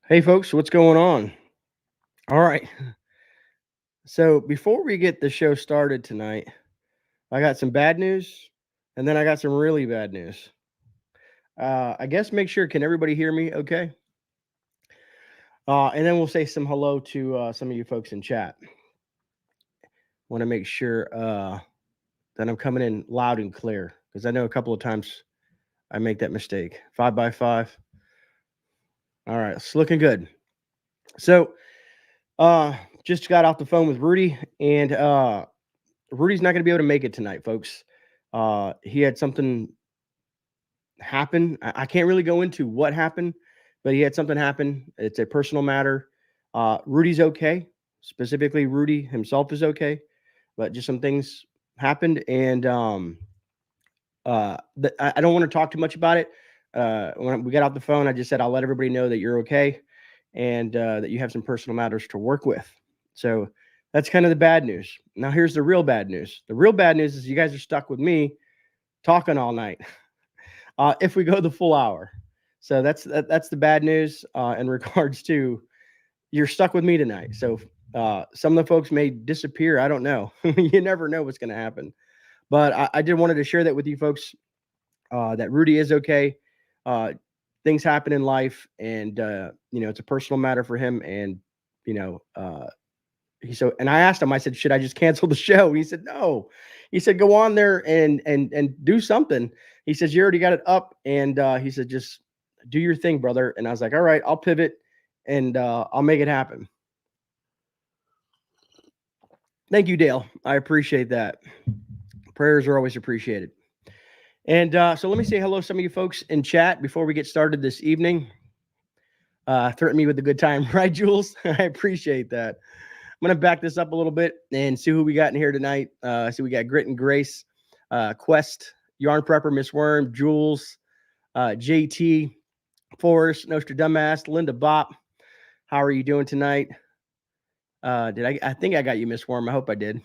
Hey folks, what's going on? All right. So before we get the show started tonight, I got some bad news and then I got some really bad news. I guess make sure can everybody hear me okay? And then we'll say some hello to some of you folks in chat. Want to make sure that I'm coming in loud and clear because I know a couple of times I make that mistake. 5 by 5. All right, it's looking good. So uh just got off the phone with Rudy and Rudy's not going to be able to make it tonight, folks. He had something happen. I can't really go into what happened, but he had something happen. It's a personal matter. Rudy's okay. Specifically, Rudy himself is okay, but just some things happened, and I don't want to talk too much about it. When we got off the phone, I just said I'll let everybody know that you're okay, and that you have some personal matters to work with. So that's kind of the bad news. Now here's the real bad news. The real bad news is you guys are stuck with me talking all night. If we go the full hour. So that's the bad news in regards to you're stuck with me tonight. So some of the folks may disappear. I don't know. You never know what's going to happen. But I did wanted to share that with you folks that Rudy is okay. Uh, things happen in life, and it's a personal matter for him. And you know, and I asked him. I said, "Should I just cancel the show?" He said, "No." He said, "Go on there and do something." He says, "You already got it up," and he said, "Just do your thing, brother." And I was like, "All right, I'll pivot and I'll make it happen." Thank you, Dale. I appreciate that. Prayers are always appreciated. And so let me say hello to some of you folks in chat before we get started this evening. Threaten me with a good time, right, Jules? I appreciate that. I'm going to back this up a little bit and see who we got in here tonight. So we got Grit and Grace, Quest, Yarn Prepper, Miss Worm, Jules, JT, Forrest, Nostradamus, Linda Bop. How are you doing tonight? I think I got you, Miss Worm. I hope I did.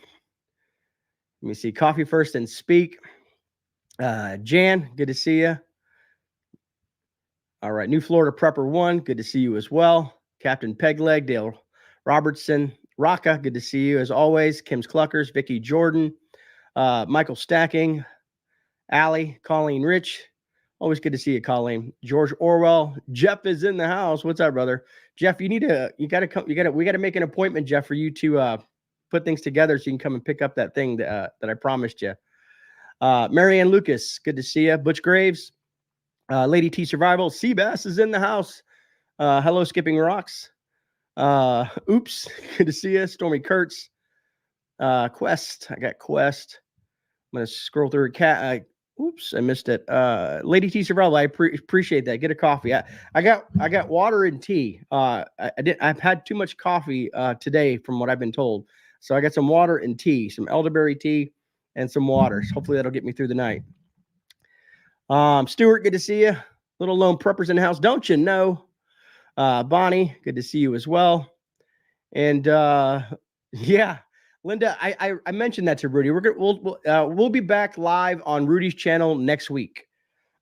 Let me see. Coffee First and Speak. Jan, good to see you. All right. New Florida Prepper 1, good to see you as well. Captain Pegleg, Dale Robertson, Raka, good to see you as always. Kim's Cluckers, Vicky Jordan, Michael Stacking, Allie, Colleen Rich. Always good to see you, Colleen. George Orwell. Jeff is in the house. What's up, brother? Jeff, we got to make an appointment, Jeff, for you to put things together so you can come and pick up that thing that I promised you. Marianne Lucas, good to see you. Butch Graves, Lady T Survival. Seabass is in the house. Hello, Skipping Rocks. Oops, good to see you. Stormy Kurtz. Quest, I got Quest. I'm gonna scroll through cat. Oops, I missed it. Lady T Survival, I appreciate that. Get a coffee. I got water and tea. I've had too much coffee today from what I've been told. So I got some water and tea, some elderberry tea and some water. So hopefully that'll get me through the night. Stuart, good to see you. Little Lone Preppers in the house, don't you know? Bonnie, good to see you as well. And yeah, Linda, I mentioned that to Rudy. We'll be back live on Rudy's channel next week.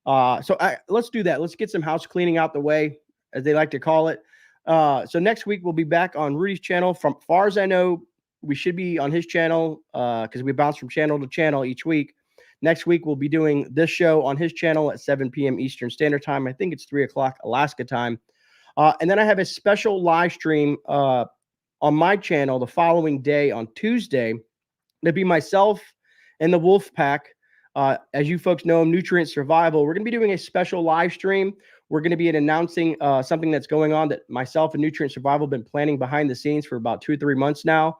Let's do that. Let's get some house cleaning out the way, as they like to call it. So next week we'll be back on Rudy's channel. From far as I know, we should be on his channel because we bounce from channel to channel each week. Next week we'll be doing this show on his channel at 7 p.m. Eastern Standard Time. I think it's 3 o'clock Alaska time. And then I have a special live stream on my channel the following day on Tuesday. It'll be myself and the Wolf Pack. As you folks know, Nutrient Survival. We're going to be doing a special live stream. We're going to be announcing something that's going on that myself and Nutrient Survival have been planning behind the scenes for about 2 or 3 months now.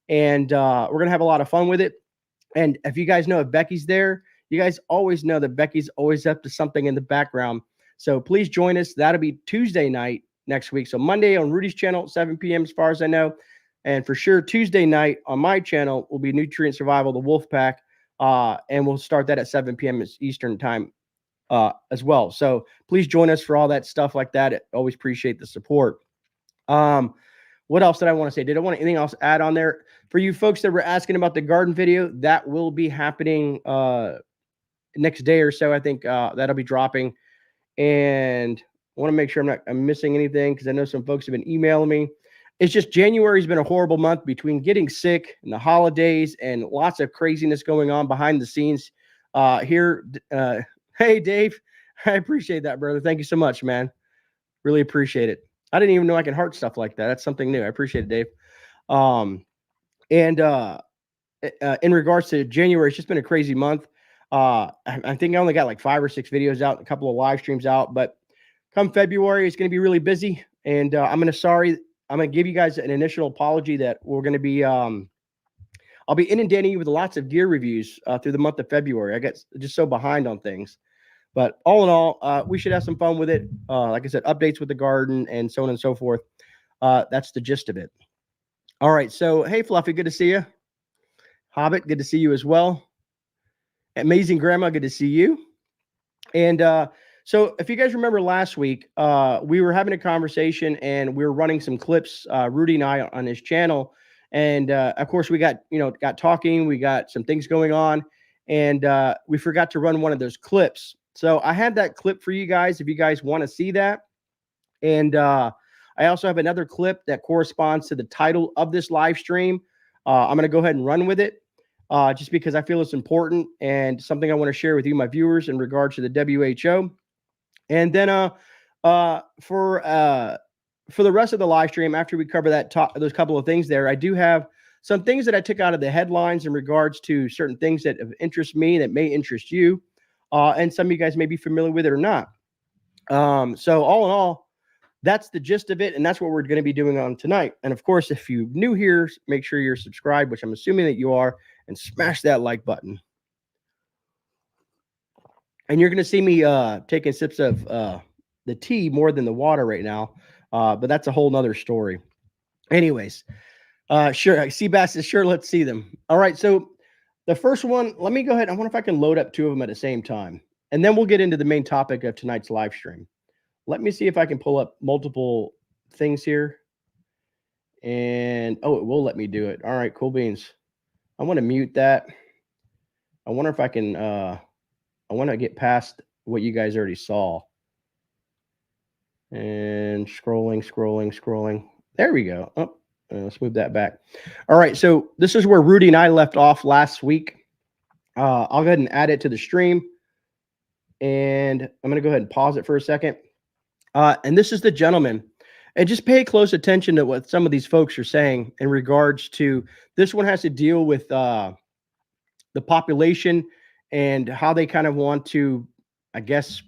And we're going to have a lot of fun with it. And if you guys know if Becky's there, you guys always know that Becky's always up to something in the background. So please join us. That'll be Tuesday night next week. So Monday on Rudy's channel, 7 p.m. as far as I know. And for sure, Tuesday night on my channel will be Nutrient Survival, the Wolf Pack. And we'll start that at 7 p.m. Eastern time as well. So please join us for all that stuff like that. I always appreciate the support. What else did I want to say? Did I want anything else add on there? For you folks that were asking about the garden video, that will be happening next day or so. I think that'll be dropping. And I want to make sure I'm missing anything because I know some folks have been emailing me. It's just January's been a horrible month between getting sick and the holidays and lots of craziness going on behind the scenes here. Hey, Dave, I appreciate that, brother. Thank you so much, man. Really appreciate it. I didn't even know I could heart stuff like that. That's something new. I appreciate it, Dave. In regards to January, it's just been a crazy month. I think I only got like 5 or 6 videos out, a couple of live streams out, but come February, it's going to be really busy. And I'm going to give you guys an initial apology that we're going to be, I'll be inundating you with lots of gear reviews through the month of February. I get just so behind on things. But all in all, we should have some fun with it. Like I said, updates with the garden and so on and so forth. That's the gist of it. All right. So, hey, Fluffy, good to see you. Hobbit, good to see you as well. Amazing Grandma, good to see you. And so if you guys remember last week, we were having a conversation and we were running some clips, Rudy and I, on his channel. And of course, we got talking. We got some things going on. And we forgot to run one of those clips. So I had that clip for you guys if you guys want to see that. And I also have another clip that corresponds to the title of this live stream. I'm going to go ahead and run with it just because I feel it's important and something I want to share with you, my viewers, in regards to the WHO. And then for the rest of the live stream, after we cover those couple of things there, I do have some things that I took out of the headlines in regards to certain things that have interested me that may interest you. And some of you guys may be familiar with it or not. So all in all, that's the gist of it. And that's what we're going to be doing on tonight. And of course, if you're new here, make sure you're subscribed, which I'm assuming that you are, and smash that like button. And you're going to see me taking sips of the tea more than the water right now. But that's a whole nother story. Anyways, sure. Seabass says, sure, let's see them. All right. So the first one, let me go ahead. I wonder if I can load up 2 of them at the same time. And then we'll get into the main topic of tonight's live stream. Let me see if I can pull up multiple things here. And, oh, it will let me do it. All right, cool beans. I want to mute that. I wonder if I can, I want to get past what you guys already saw. And scrolling. There we go. Oh, let's move that back. All right, so this is where Rudy and I left off last week. I'll go ahead and add it to the stream. And I'm going to go ahead and pause it for a second. And this is the gentleman. And just pay close attention to what some of these folks are saying in regards to this one has to deal with the population and how they kind of want to, I guess,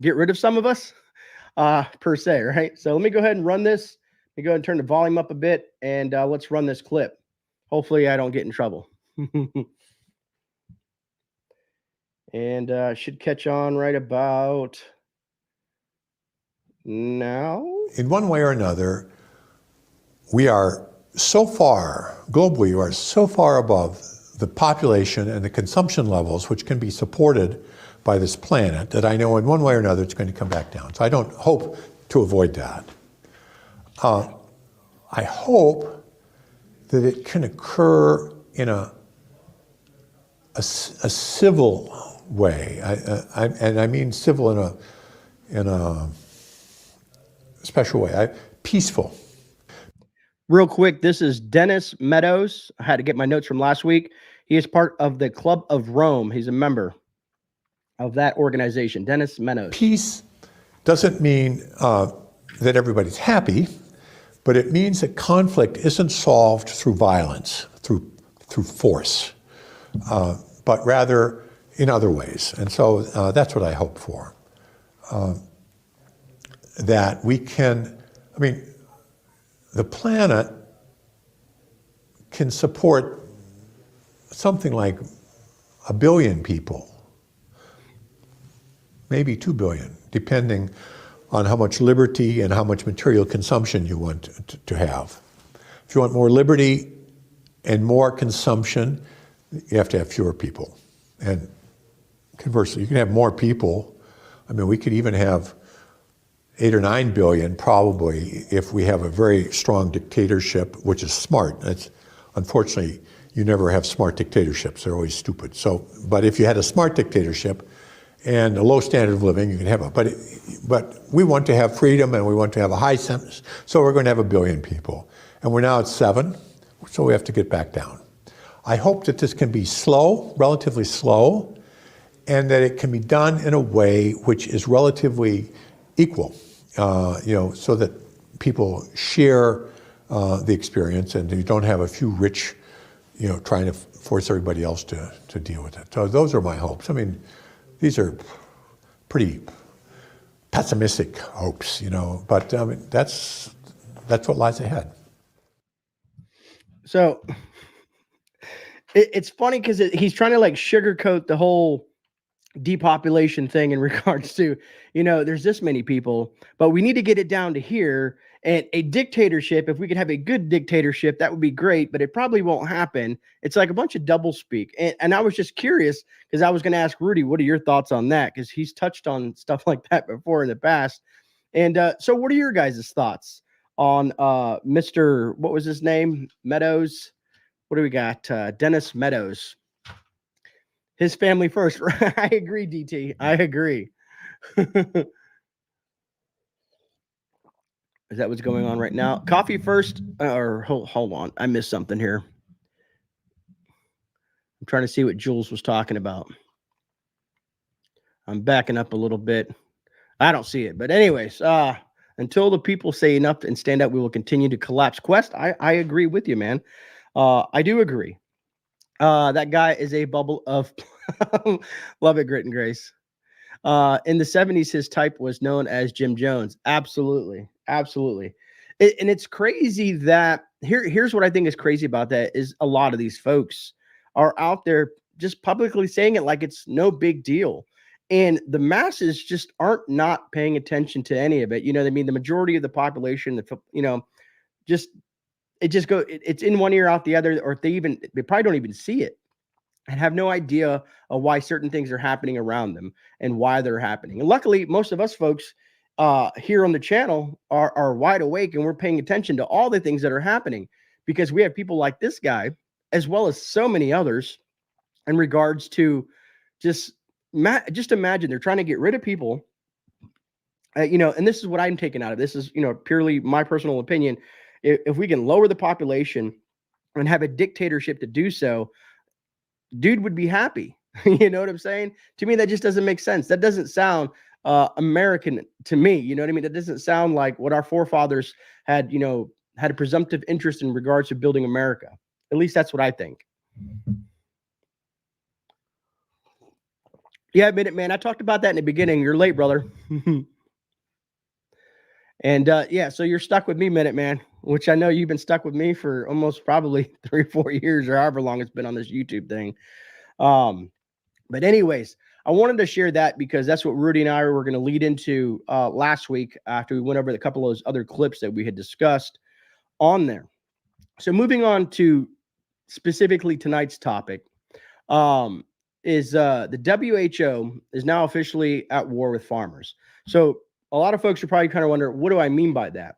get rid of some of us per se, right? So let me go ahead and run this. Let me go ahead and turn the volume up a bit and let's run this clip. Hopefully I don't get in trouble. And should catch on right about now. In one way or another, we are so far, globally, we are so far above the population and the consumption levels which can be supported by this planet that I know in one way or another it's going to come back down. So I don't hope to avoid that. I hope that it can occur in a civil way, and I mean civil in a special way, peaceful. Real quick, this is Dennis Meadows. I had to get my notes from last week. He is part of the Club of Rome. He's a member of that organization, Dennis Meadows. Peace doesn't mean that everybody's happy, but it means that conflict isn't solved through violence, through force, but rather in other ways. And so that's what I hope for. That we can, I mean, the planet can support something like 1 billion people, maybe 2 billion, depending on how much liberty and how much material consumption you want to have. If you want more liberty and more consumption, you have to have fewer people. And conversely, you can have more people. I mean, we could even have 8 or 9 billion probably if we have a very strong dictatorship, which is smart. That's, unfortunately, you never have smart dictatorships. They're always stupid. So, but if you had a smart dictatorship and a low standard of living, you can have but we want to have freedom and we want to have a high census, so we're going to have 1 billion people. And we're now at 7, so we have to get back down. I hope that this can be slow, relatively slow, and that it can be done in a way which is relatively equal, so that people share the experience and you don't have a few rich, trying to force everybody else to deal with it. So those are my hopes. I mean, these are pretty pessimistic hopes, but that's what lies ahead. So it's funny because he's trying to like sugarcoat the whole depopulation thing in regards to, there's this many people, but we need to get it down to here. And a dictatorship, if we could have a good dictatorship, that would be great, but it probably won't happen. It's like a bunch of doublespeak. And I was just curious because I was going to ask Rudy, what are your thoughts on that? Because he's touched on stuff like that before in the past. And so what are your guys' thoughts on Mr. What was his name? Meadows? What do we got? Dennis Meadows. His family first. I agree, DT. I agree. Is that what's going on right now? Coffee first, or hold on. I missed something here. I'm trying to see what Jules was talking about. I'm backing up a little bit. I don't see it. But anyways, until the people say enough and stand up, we will continue to collapse. Quest, I agree with you, man. I do agree. That guy is a bubble of love it, Grit and Grace. In the 70s, his type was known as Jim Jones. Absolutely. Absolutely. And it's crazy that here's what I think is crazy about that is a lot of these folks are out there just publicly saying it like it's no big deal. And the masses just aren't not paying attention to any of it. I mean, the majority of the population, it's in one ear out the other, or they probably don't even see it and have no idea of why certain things are happening around them and why they're happening. And luckily, most of us folks here on the channel are wide awake and we're paying attention to all the things that are happening because we have people like this guy, as well as so many others, in regards to just imagine they're trying to get rid of people, and this is what I'm taking out of this is, purely my personal opinion. If we can lower the population and have a dictatorship to do so, dude would be happy. You know what I'm saying? To me, that just doesn't make sense. That doesn't sound American to me. You know what I mean? That doesn't sound like what our forefathers had, had a presumptive interest in regards to building America. At least that's what I think. Yeah, admit it, man. I talked about that in the beginning. You're late, brother. And yeah, so you're stuck with me, Minute Man, which I know you've been stuck with me for almost probably 3 or 4 years or however long it's been on this YouTube thing. But anyways, I wanted to share that because that's what Rudy and I were going to lead into last week after we went over a couple of those other clips that we had discussed on there. So moving on to specifically tonight's topic, is the WHO is now officially at war with farmers. So a lot of folks are probably kind of wondering, what do I mean by that?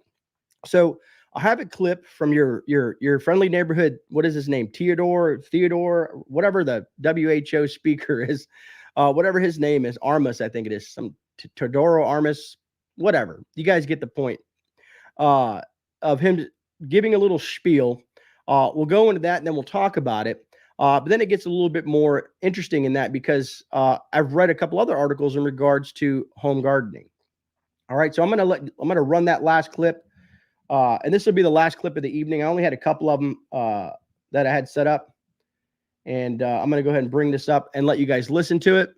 So I have a clip from your friendly neighborhood. What is his name? Theodore, whatever the WHO speaker is, whatever his name is, Armis, I think it is, some Theodore Armis, whatever. You guys get the point of him giving a little spiel. We'll go into that and then we'll talk about it. But then it gets a little bit more interesting in that because I've read a couple other articles in regards to home gardening. All right, so I'm gonna run that last clip, and this will be the last clip of the evening. I only had a couple of them that I had set up, and I'm gonna go ahead and bring this up and let you guys listen to it,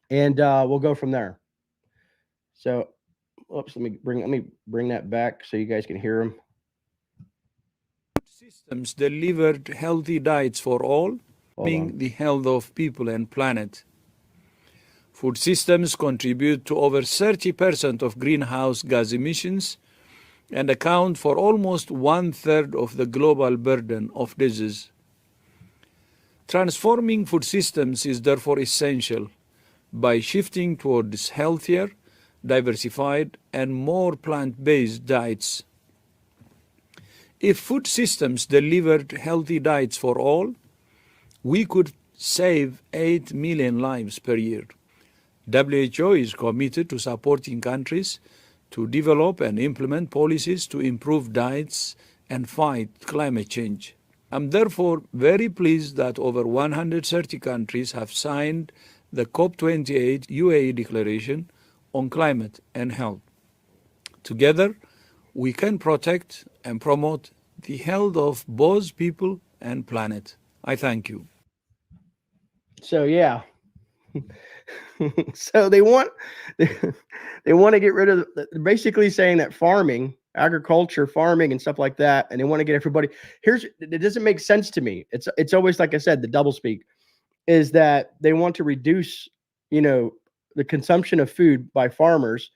and we'll go from there. So, oops, let me bring that back so you guys can hear them. Systems delivered healthy diets for all, being the health of people and planet. Food systems contribute to over 30% of greenhouse gas emissions and account for almost 1/3 of the global burden of disease. Transforming food systems is therefore essential by shifting towards healthier, diversified, and more plant-based diets. If food systems delivered healthy diets for all, we could save 8 million lives per year. WHO is committed to supporting countries to develop and implement policies to improve diets and fight climate change. I'm therefore very pleased that over 130 countries have signed the COP28 UAE Declaration on Climate and Health. Together, we can protect and promote the health of both people and planet. I thank you. So yeah. So they want to get rid of, basically saying that farming, agriculture, farming and stuff like that, and they want to get everybody. It doesn't make sense to me. It's always, like I said, the doublespeak is that they want to reduce, the consumption of food by farmers.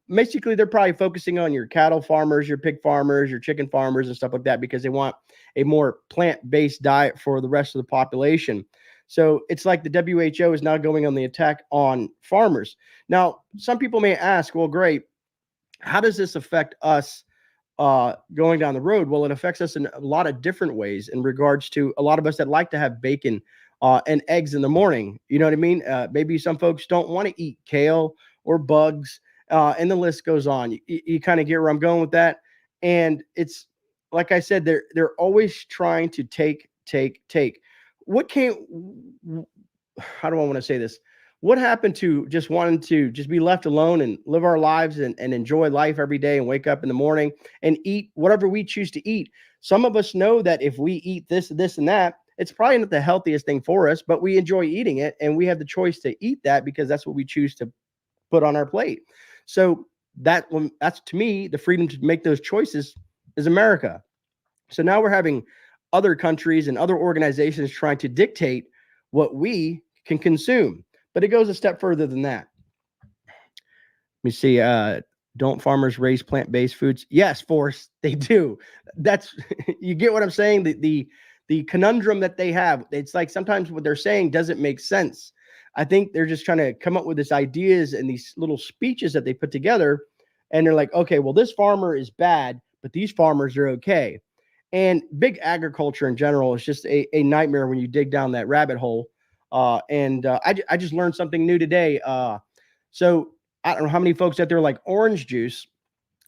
Basically, they're probably focusing on your cattle farmers, your pig farmers, your chicken farmers, and stuff like that, because they want a more plant-based diet for the rest of the population. So it's like the WHO is now going on the attack on farmers. Now, some people may ask, well, great, how does this affect us going down the road? Well, it affects us in a lot of different ways in regards to a lot of us that like to have bacon and eggs in the morning. You know what I mean? Maybe some folks don't want to eat kale or bugs, and the list goes on. You kind of get where I'm going with that. And it's, like I said, they're always trying to take. How do I want to say this? What happened to just wanting to just be left alone and live our lives and enjoy life every day and wake up in the morning and eat whatever we choose to eat? Some of us know that if we eat this, and that, it's probably not the healthiest thing for us, but we enjoy eating it and we have the choice to eat that because that's what we choose to put on our plate. So that's to me, the freedom to make those choices is America. So now we're having other countries and other organizations trying to dictate what we can consume. But it goes a step further than that. Let me see. Don't farmers raise plant-based foods? Yes, Forrest, they do. That's you get what I'm saying? The conundrum that they have. It's like sometimes what they're saying doesn't make sense. I think they're just trying to come up with these ideas and these little speeches that they put together. And they're like, okay, well, this farmer is bad, but these farmers are okay. And big agriculture in general is just a nightmare when you dig down that rabbit hole. I just learned something new today. So I don't know how many folks out there like orange juice,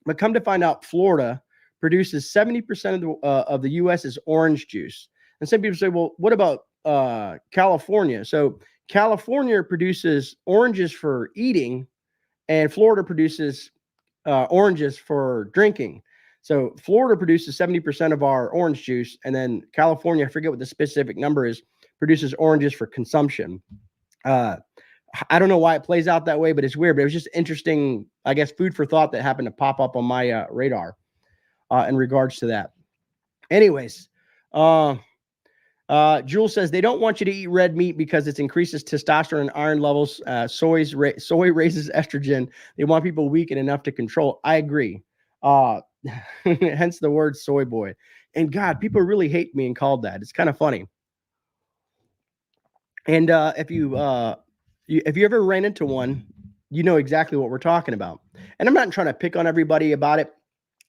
but come to find out, Florida produces 70% of the U.S.'s orange juice. And some people say, well, what about California? So California produces oranges for eating, and Florida produces oranges for drinking. So Florida produces 70% of our orange juice, and then California, I forget what the specific number is, produces oranges for consumption. I don't know why it plays out that way, but it's weird. But it was just interesting, I guess, food for thought that happened to pop up on my radar in regards to that. Anyways, Jules says they don't want you to eat red meat because it increases testosterone and iron levels. Soy raises estrogen. They want people weak and enough to control. I agree. Hence the word soy boy. And God, people really hate me and called that. It's kind of funny. And if you ever ran into one, you know exactly what we're talking about. And I'm not trying to pick on everybody about it.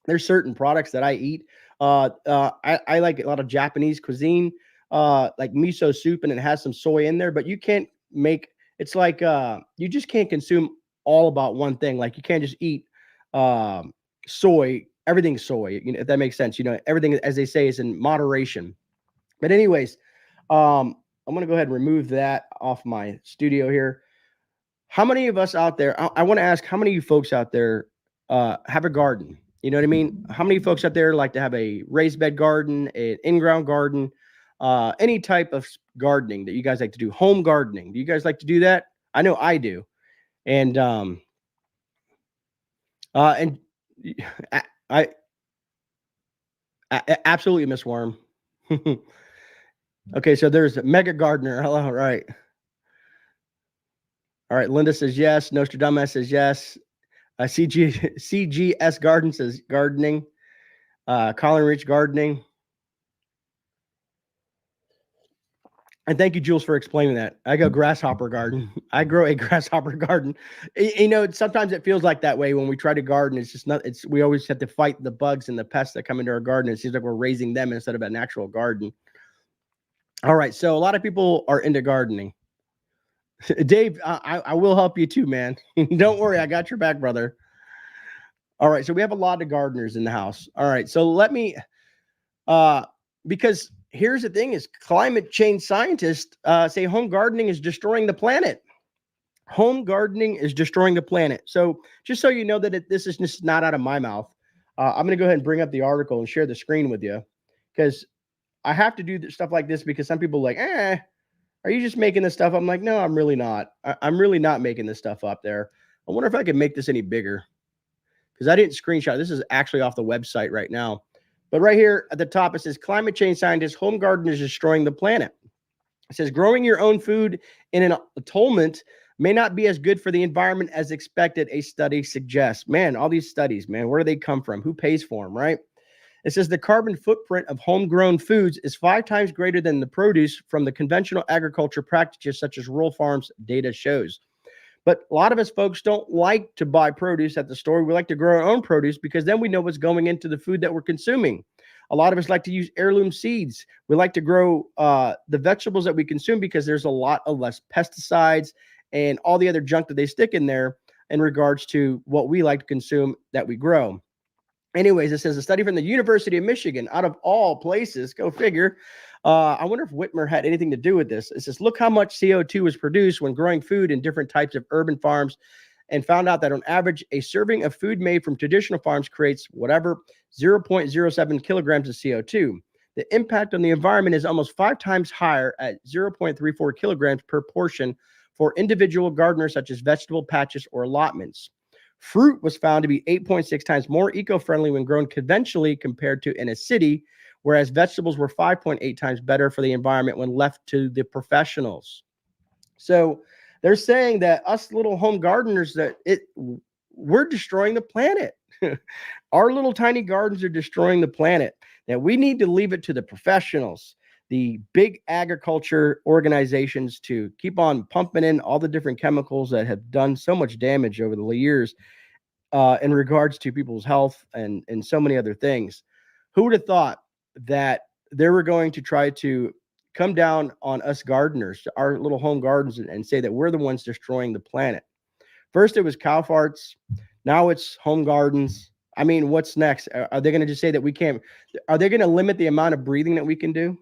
There's certain products that I eat. I like a lot of Japanese cuisine, like miso soup, and it has some soy in there. But you can't make. It's like you just can't consume all about one thing. Like you can't just eat soy. Everything's soy. You know, if that makes sense. You know, everything, as they say, is in moderation. But anyways, I'm going to go ahead and remove that off my studio here. How many of us out there, I want to ask, how many of you folks out there have a garden? You know what I mean? How many folks out there like to have a raised bed garden, an in-ground garden, any type of gardening that you guys like to do? Home gardening. Do you guys like to do that? I know I do. And I absolutely, Miss Worm. Okay, so there's a mega gardener. Hello, right. All right, Linda says yes. Nostradamus says yes. CGS Garden says gardening. Colin Rich gardening. And thank you, Jules, for explaining that. I go grasshopper garden. I grow a grasshopper garden. You know, sometimes it feels like that way when we try to garden. It's just not, we always have to fight the bugs and the pests that come into our garden. It seems like we're raising them instead of an actual garden. All right, so a lot of people are into gardening. Dave, I will help you too, man. Don't worry, I got your back, brother. All right, so we have a lot of gardeners in the house. All right, so let me, because here's the thing: is climate change scientists say home gardening is destroying the planet. Home gardening is destroying the planet. So just so you know that this is just not out of my mouth, I'm going to go ahead and bring up the article and share the screen with you, because I have to do stuff like this because some people are like, are you just making this stuff? I'm like, no, I'm really not. I'm really not making this stuff up there. I wonder if I can make this any bigger, because I didn't screenshot. This is actually off the website right now. But right here at the top, it says climate change scientists, home garden is destroying the planet. It says growing your own food in an atonement may not be as good for the environment as expected, a study suggests. Man, all these studies, man, where do they come from? Who pays for them, right? It says the carbon footprint of homegrown foods is 5 times greater than the produce from the conventional agriculture practices such as rural farms, data shows. But a lot of us folks don't like to buy produce at the store. We like to grow our own produce because then we know what's going into the food that we're consuming. A lot of us like to use heirloom seeds. We like to grow the vegetables that we consume because there's a lot of less pesticides and all the other junk that they stick in there in regards to what we like to consume that we grow. Anyways, it says a study from the University of Michigan, out of all places, go figure. I wonder if Whitmer had anything to do with this. It says, look how much CO2 is produced when growing food in different types of urban farms, and found out that on average, a serving of food made from traditional farms creates whatever 0.07 kilograms of CO2. The impact on the environment is almost 5 times higher at 0.34 kilograms per portion for individual gardeners, such as vegetable patches or allotments. Fruit was found to be 8.6 times more eco-friendly when grown conventionally compared to in a city, whereas vegetables were 5.8 times better for the environment when left to the professionals. So they're saying that us little home gardeners, we're destroying the planet. Our little tiny gardens are destroying the planet. That we need to leave it to the professionals, the big agriculture organizations, to keep on pumping in all the different chemicals that have done so much damage over the years in regards to people's health and so many other things. Who would have thought that they were going to try to come down on us gardeners, our little home gardens, and say that we're the ones destroying the planet? First, it was cow farts. Now it's home gardens. I mean, what's next? Are they going to just say that we can't? Are they going to limit the amount of breathing that we can do?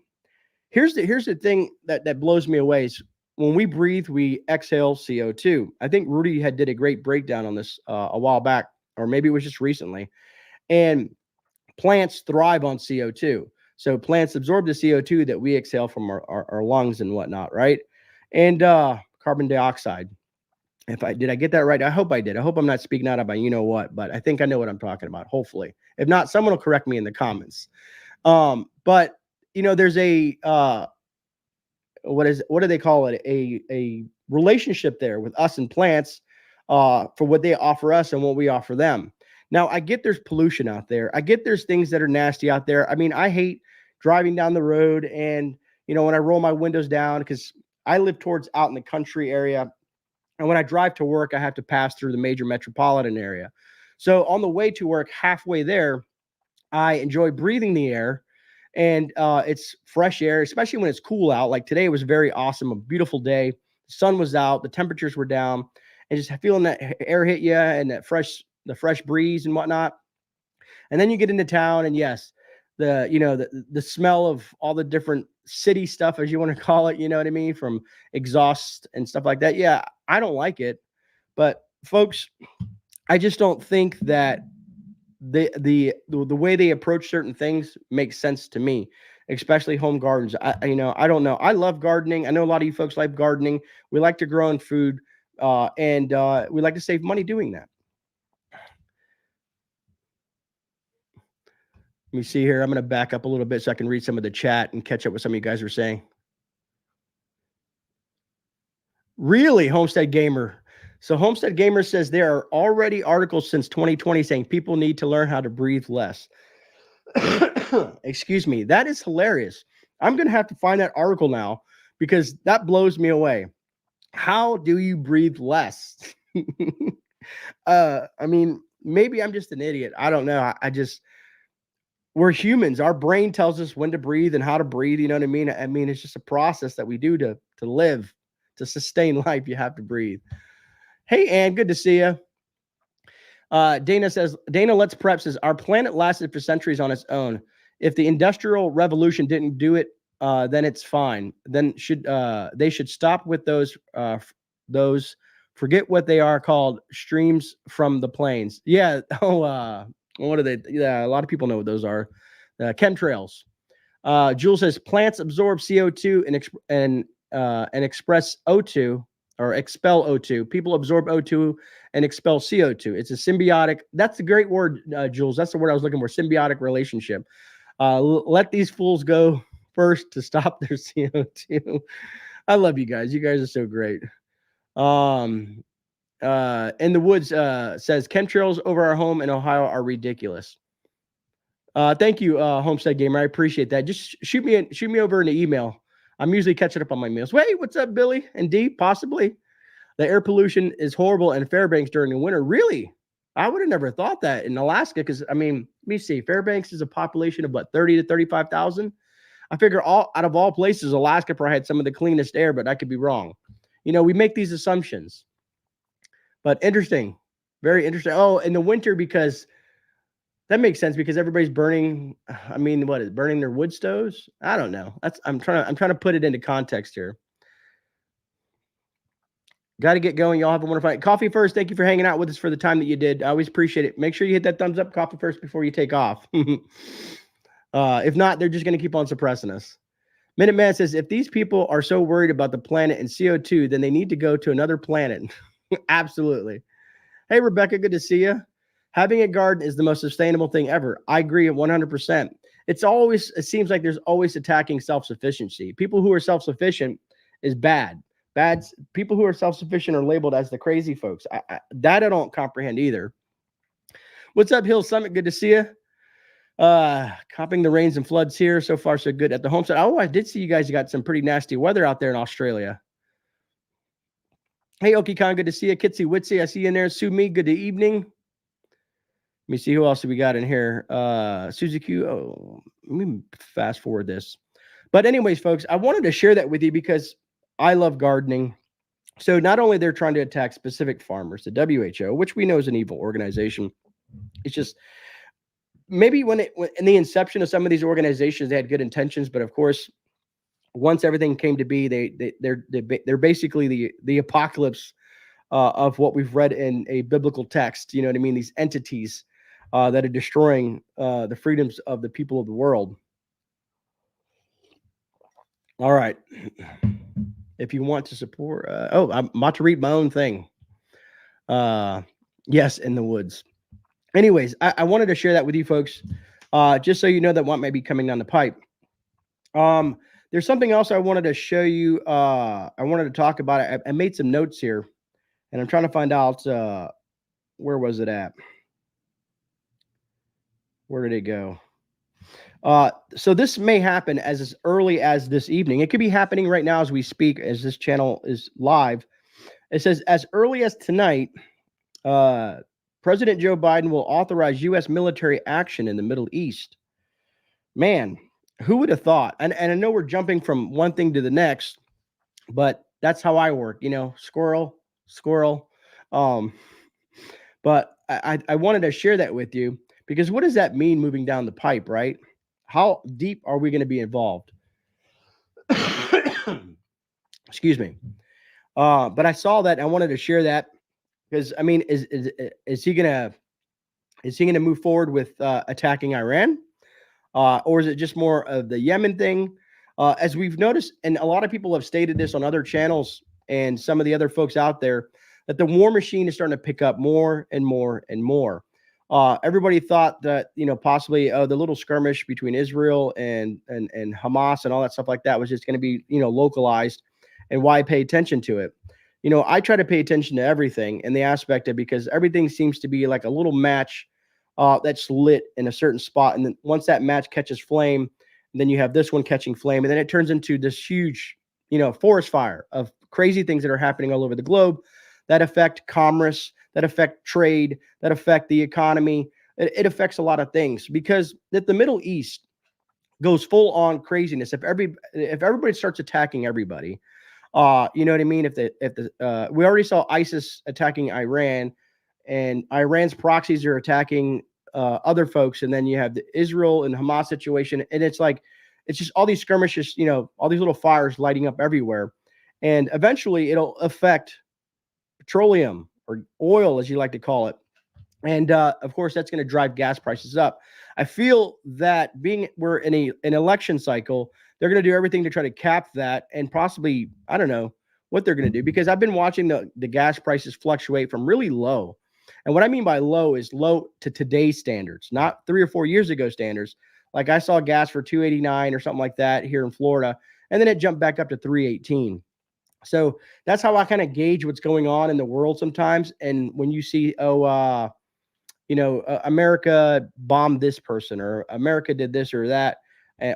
Here's the thing that blows me away is when we breathe, we exhale CO2. I think Rudy did a great breakdown on this a while back, or maybe it was just recently. And plants thrive on CO2. So plants absorb the CO2 that we exhale from our lungs and whatnot, right? And carbon dioxide. Did I get that right? I hope I did. I hope I'm not speaking out about you know what, but I think I know what I'm talking about, hopefully. If not, someone will correct me in the comments. But there's a what do they call it? A relationship there with us and plants for what they offer us and what we offer them. Now, I get there's pollution out there. I get there's things that are nasty out there. I mean, I hate driving down the road and, when I roll my windows down, because I live towards out in the country area. And when I drive to work, I have to pass through the major metropolitan area. So on the way to work, halfway there, I enjoy breathing the air. And it's fresh air, especially when it's cool out. Like today was very awesome, a beautiful day. The sun was out, the temperatures were down, and just feeling that air hit you and the fresh breeze and whatnot. And then you get into town, and yes, the smell of all the different city stuff, as you want to call it, you know what I mean, from exhaust and stuff like that. Yeah, I don't like it, but folks, I just don't think that the way they approach certain things makes sense to me, especially home gardens. I don't know. I love gardening. I know a lot of you folks like gardening. We like to grow in food, and we like to save money doing that. Let me see here. I'm going to back up a little bit so I can read some of the chat and catch up with some of you guys are saying. Really, Homestead Gamer. So Homestead Gamer says there are already articles since 2020 saying people need to learn how to breathe less. Excuse me. That is hilarious. I'm going to have to find that article now because that blows me away. How do you breathe less? I mean, maybe I'm just an idiot. I don't know. We're humans. Our brain tells us when to breathe and how to breathe. You know what I mean? I mean, it's just a process that we do to live, To sustain life, you have to breathe. Hey, Ann, good to see you. Dana Let's Prep says, our planet lasted for centuries on its own. If the Industrial Revolution didn't do it, then it's fine. Then they should stop with those forget what they are called, streams from the plains. Yeah. Oh, what are they? Yeah, a lot of people know what those are. Chemtrails. Jules says plants absorb CO2 and express O2 or expel O2. People absorb O2 and expel CO2. It's a symbiotic. That's a great word, Jules. That's the word I was looking for. Symbiotic relationship. Let these fools go first to stop their CO2. I love you guys. You guys are so great. In the Woods says chemtrails over our home in Ohio are ridiculous. Thank you, Homestead Gamer. I appreciate that. Just shoot me over an email. I'm usually catching up on my meals. Wait, what's up, Billy and Dee? Possibly. The air pollution is horrible in Fairbanks during the winter. Really? I would have never thought that in Alaska, because I mean, let me see. Fairbanks is a population of what, 30 to 35,000. I figure out of all places, Alaska probably had some of the cleanest air, but I could be wrong. You know, we make these assumptions. But interesting, very interesting. Oh, in the winter, because that makes sense, because everybody's burning. I mean, what is burning their wood stoves? I don't know. I'm trying to put it into context here. Got to get going. Y'all have a wonderful night. Coffee First, thank you for hanging out with us for the time that you did. I always appreciate it. Make sure you hit that thumbs up, Coffee First, before you take off. If not, they're just going to keep on suppressing us. Minuteman says, if these people are so worried about the planet and CO2, then they need to go to another planet. Absolutely. Hey, Rebecca, good to see you. Having a garden is the most sustainable thing ever. I agree 100%. It seems like there's always attacking self-sufficiency. People who are self-sufficient is bad. People who are self-sufficient are labeled as the crazy folks. That I don't comprehend either. What's up, Hill Summit? Good to see you. Copping the rains and floods here. So far, so good at the homestead. Oh, I did see you guys got some pretty nasty weather out there in Australia. Hey, Oki Khan, good to see you. Kitsy Witsy, I see you in there. Sue Me, good evening. Let me see who else we got in here. Suzuki. Oh, let me fast forward this. But anyways, folks, I wanted to share that with you because I love gardening. So not only they're trying to attack specific farmers, the WHO, which we know is an evil organization. It's just maybe when in the inception of some of these organizations, they had good intentions, but of course, once everything came to be, they're basically the apocalypse of what we've read in a biblical text. You know what I mean? These entities that are destroying the freedoms of the people of the world. All right. If you want to support, I'm about to read my own thing. Yes, in the woods. Anyways, I wanted to share that with you folks, just so you know that what may be coming down the pipe. There's something else I wanted to show you. I wanted to talk about it. I made some notes here, and I'm trying to find out where was it at? Where did it go? So this may happen as early as this evening. It could be happening right now as we speak, as this channel is live. It says as early as tonight, President Joe Biden will authorize U.S. military action in the Middle East. Man, who would have thought? And I know we're jumping from one thing to the next, but that's how I work, you know, squirrel. But I wanted to share that with you because what does that mean moving down the pipe, right? How deep are we going to be involved? Excuse me. But I saw that and I wanted to share that because I mean, is he gonna move forward with attacking Iran, or is it just more of the Yemen thing? As we've noticed, and a lot of people have stated this on other channels and some of the other folks out there, that the war machine is starting to pick up more and more and more. Everybody thought that, you know, possibly the little skirmish between Israel and Hamas and all that stuff like that was just going to be, you know, localized, and why pay attention to it? You know, I try to pay attention to everything in the aspect of, because everything seems to be like a little match that's lit in a certain spot. And then once that match catches flame, then you have this one catching flame, and then it turns into this huge, you know, forest fire of crazy things that are happening all over the globe that affect commerce, that affect trade, that affect the economy. It affects a lot of things, because if the Middle East goes full on craziness, if everybody starts attacking everybody, You know what I mean? If the we already saw ISIS attacking Iran, and Iran's proxies are attacking other folks, and then you have the Israel and Hamas situation, and it's like it's just all these skirmishes, you know, all these little fires lighting up everywhere, and eventually it'll affect petroleum or oil, as you like to call it. And of course, that's going to drive gas prices up. I feel that we're in an election cycle, they're going to do everything to try to cap that, and possibly, I don't know what they're going to do, because I've been watching the gas prices fluctuate from really low. And what I mean by low is low to today's standards, not 3 or 4 years ago standards. Like I saw gas for $2.89 or something like that here in Florida, and then it jumped back up to $3.18. So that's how I kind of gauge what's going on in the world sometimes. And when you see, America bombed this person, or America did this or that,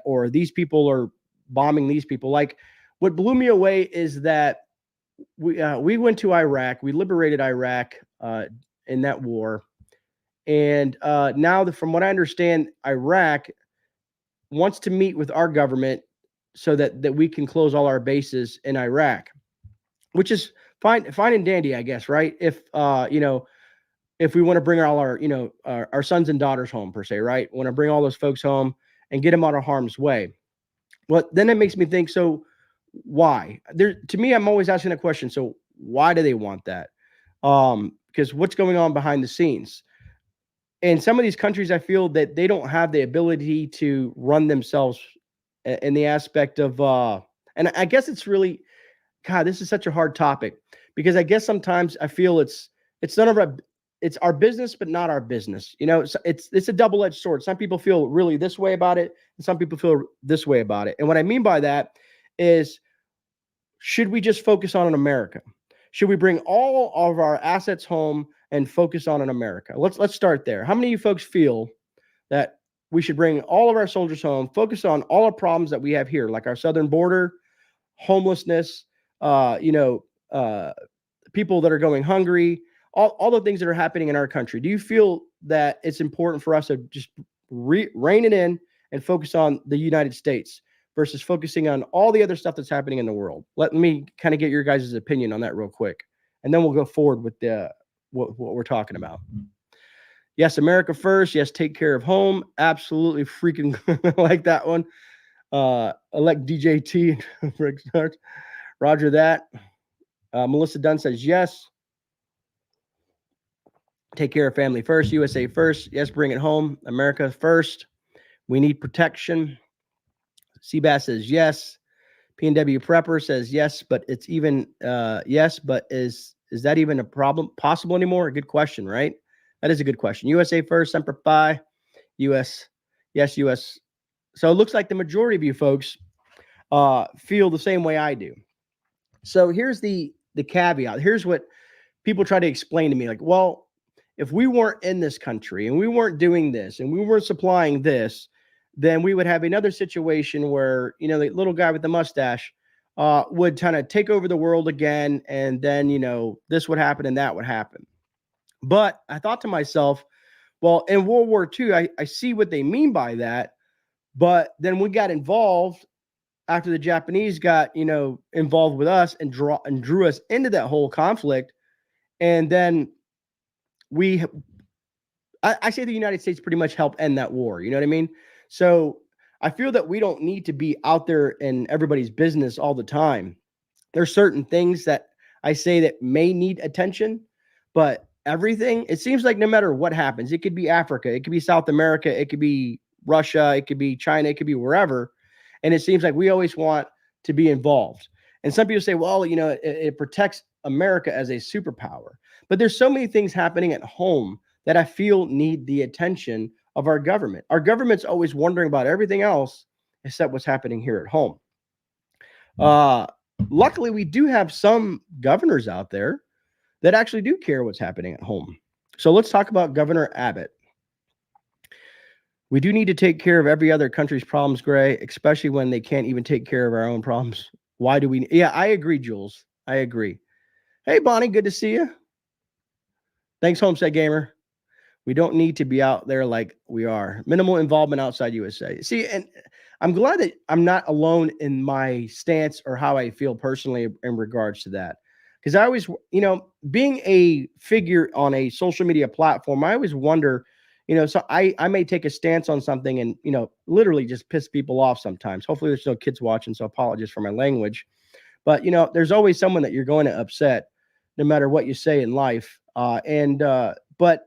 or these people are bombing these people. Like, what blew me away is that we went to Iraq, we liberated Iraq in that war, and now, from what I understand, Iraq wants to meet with our government so that we can close all our bases in Iraq, which is fine and dandy, I guess, right? If we want to bring all our sons and daughters home, per se, right? Want to bring all those folks home and get them out of harm's way. Well, then it makes me think, so why? To me, I'm always asking a question. So why do they want that? Because what's going on behind the scenes? In some of these countries, I feel that they don't have the ability to run themselves in the aspect of, and I guess it's really, God, this is such a hard topic, because I guess sometimes I feel it's none of our, it's our business, but not our business. You know, it's a double-edged sword. Some people feel really this way about it, and some people feel this way about it. And what I mean by that is, should we just focus on America? Should we bring all of our assets home and focus on America? Let's start there. How many of you folks feel that we should bring all of our soldiers home, focus on all our problems that we have here, like our southern border, homelessness, people that are going hungry, all the things that are happening in our country? Do you feel that it's important for us to just rein it in and focus on the United States versus focusing on all the other stuff that's happening in the world? Let me kind of get your guys' opinion on that real quick, and then we'll go forward with what we're talking about. Yes, America first. Yes, take care of home. Absolutely freaking like that one. Elect DJT. Roger that. Melissa Dunn says yes. Take care of family first. USA first. Yes, bring it home. America first. We need protection. Seabass says yes. P&W Prepper says yes, but it's even yes, but is that even a problem possible anymore? A good question, right? That is a good question. USA first, Semper Fi. US, yes, US. So it looks like the majority of you folks feel the same way I do. So here's the caveat. Here's what people try to explain to me. Like, well, if we weren't in this country and we weren't doing this and we weren't supplying this, then we would have another situation where, the little guy with the mustache would kind of take over the world again. And then, this would happen and that would happen. But I thought to myself, well, in World War II, I see what they mean by that. But then we got involved after the Japanese got, involved with us and drew us into that whole conflict. And then I say the United States pretty much helped end that war. You know what I mean? So I feel that we don't need to be out there in everybody's business all the time. There's certain things that I say that may need attention, but everything, it seems like no matter what happens, it could be Africa, it could be South America, it could be Russia, it could be China, it could be wherever. And it seems like we always want to be involved. And some people say, well, it protects America as a superpower. But there's so many things happening at home that I feel need the attention of our government. Our government's always wondering about everything else except what's happening here at home. Luckily, we do have some governors out there that actually do care what's happening at home. So let's talk about Governor Abbott. We do need to take care of every other country's problems, Gray, especially when they can't even take care of our own problems. Why do we? Yeah, I agree, Jules. I agree. Hey, Bonnie, good to see you. Thanks, Homestead Gamer. We don't need to be out there like we are. Minimal involvement outside USA. See, and I'm glad that I'm not alone in my stance or how I feel personally in regards to that. Because I always, being a figure on a social media platform, I always wonder, so I may take a stance on something and, literally just piss people off sometimes. Hopefully there's no kids watching, so apologies for my language. But, there's always someone that you're going to upset no matter what you say in life. But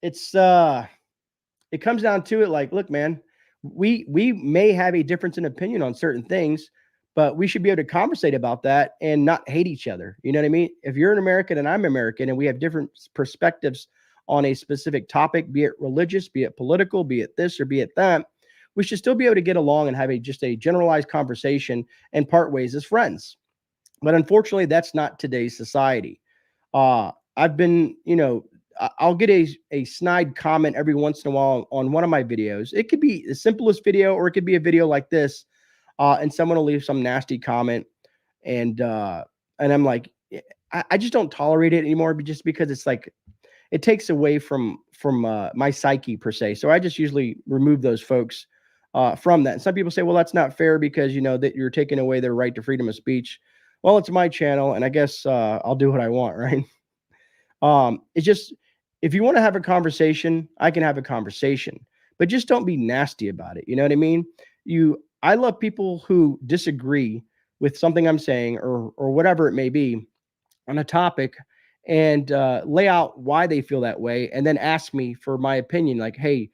it's, it comes down to it like, look, man, we may have a difference in opinion on certain things, but we should be able to conversate about that and not hate each other. You know what I mean? If you're an American and I'm American and we have different perspectives on a specific topic, be it religious, be it political, be it this or be it that, we should still be able to get along and have just a generalized conversation and part ways as friends. But unfortunately, that's not today's society. I've been, I'll get a snide comment every once in a while on one of my videos. It could be the simplest video, or it could be a video like this, and someone will leave some nasty comment, and I'm like, I just don't tolerate it anymore, just because it's like it takes away from my psyche per se. So I just usually remove those folks from that. And some people say, well, that's not fair because that you're taking away their right to freedom of speech. Well, it's my channel, and I guess I'll do what I want, right? It's just, if you want to have a conversation, I can have a conversation, but just don't be nasty about it. You know what I mean? I love people who disagree with something I'm saying or whatever it may be on a topic, and lay out why they feel that way, and then ask me for my opinion. Like, hey,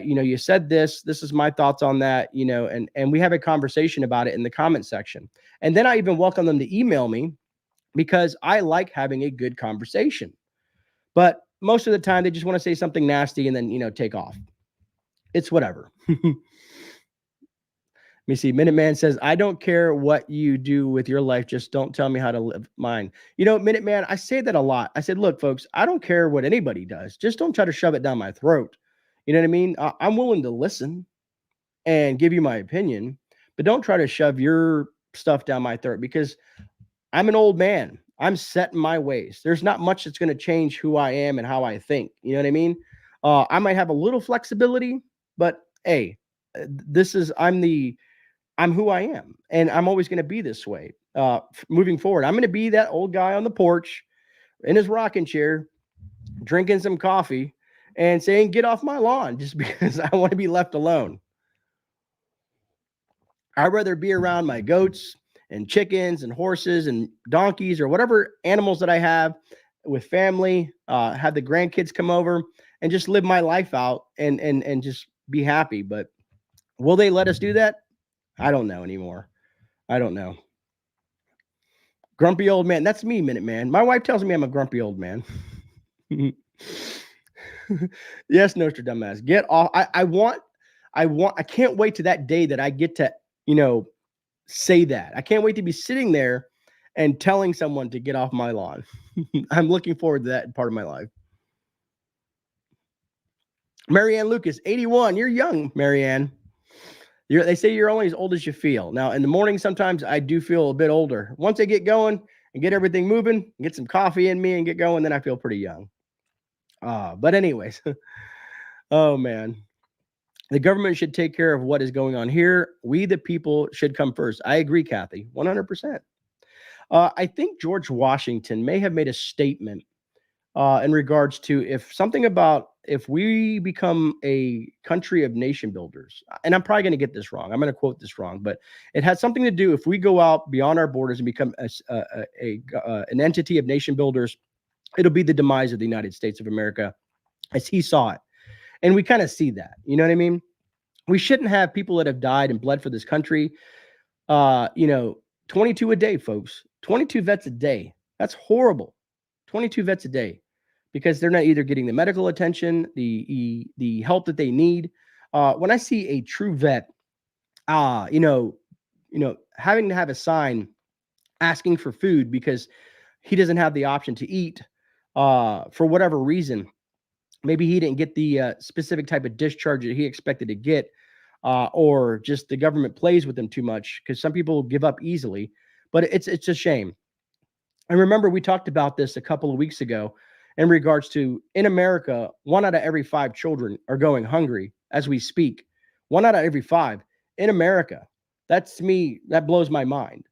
you said this is my thoughts on that, and we have a conversation about it in the comment section. And then I even welcome them to email me, because I like having a good conversation. But most of the time, they just want to say something nasty and then, take off. It's whatever. Let me see. Minuteman says, I don't care what you do with your life. Just don't tell me how to live mine. Minuteman, I say that a lot. I said, look, folks, I don't care what anybody does. Just don't try to shove it down my throat. You know what I mean? I'm willing to listen and give you my opinion, but don't try to shove your stuff down my throat, because I'm an old man. I'm set in my ways. There's not much that's going to change who I am and how I think. You know what I mean? I might have a little flexibility, but hey, I'm who I am, and I'm always going to be this way. Moving forward, I'm going to be that old guy on the porch in his rocking chair, drinking some coffee and saying, get off my lawn, just because I want to be left alone. I'd rather be around my goats and chickens and horses and donkeys or whatever animals that I have with family, have the grandkids come over and just live my life out and just be happy. But will they let us do that? I don't know anymore. I don't know. Grumpy old man. That's me, Minuteman. My wife tells me I'm a grumpy old man. Yes, Nostradamus. Get off. I can't wait to that day that I get to, say that. I can't wait to be sitting there and telling someone to get off my lawn. I'm looking forward to that part of my life. Marianne Lucas, 81. You're young, Marianne. They say you're only as old as you feel. Now, in the morning, sometimes I do feel a bit older. Once I get going and get everything moving, get some coffee in me and get going, then I feel pretty young. But anyways, oh man. The government should take care of what is going on here. We, the people, should come first. I agree, Kathy, 100%. I think George Washington may have made a statement in regards to if we become a country of nation builders, and I'm probably going to get this wrong. I'm going to quote this wrong, but it has something to do if we go out beyond our borders and become an entity of nation builders, it'll be the demise of the United States of America as he saw it. And we kind of see that, you know what I mean? We shouldn't have people that have died and bled for this country. 22 a day, folks, 22 vets a day. That's horrible. 22 vets a day, because they're not either getting the medical attention, the help that they need. When I see a true vet, having to have a sign asking for food because he doesn't have the option to eat for whatever reason. Maybe he didn't get the specific type of discharge that he expected to get, or just the government plays with them too much, because some people give up easily. But it's a shame. And remember, we talked about this a couple of weeks ago in regards to, in America, 1 out of every 5 children are going hungry as we speak. 1 out of every 5. in America. That's me. That blows my mind.